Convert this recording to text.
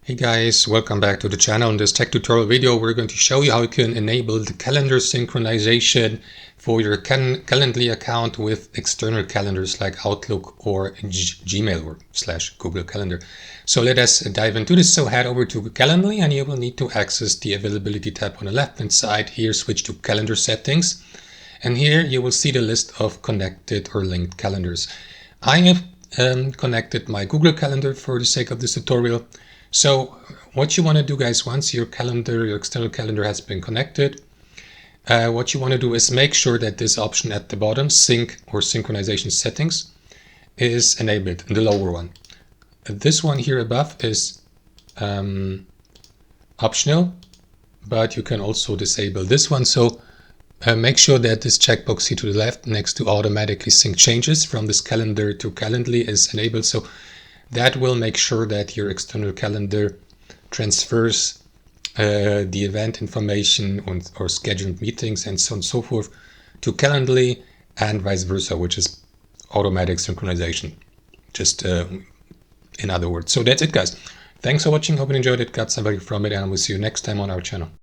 Hey guys, welcome back to the channel. In this tech tutorial video, we're going to show you how you can enable the calendar synchronization for your Calendly account with external calendars like Outlook or Gmail or / Google Calendar. So let us dive into this. So head over to Calendly and you will need to access the availability tab on the left-hand side. Here, switch to calendar settings. And here you will see the list of connected or linked calendars. I have connected my Google Calendar for the sake of this tutorial. So what you want to do, guys, once your external calendar has been connected, what you want to do is make sure that this option at the bottom, sync or synchronization settings, is enabled, the lower one. This one here above is optional, but you can also disable this one. So make sure that this checkbox here to the left next to automatically sync changes from this calendar to Calendly is enabled. So that will make sure that your external calendar transfers the event information or scheduled meetings and so on and so forth to Calendly and vice versa, which is automatic synchronization, just in other words. So that's it, guys. Thanks for watching. Hope you enjoyed it, got some value from it, and we'll see you next time on our channel.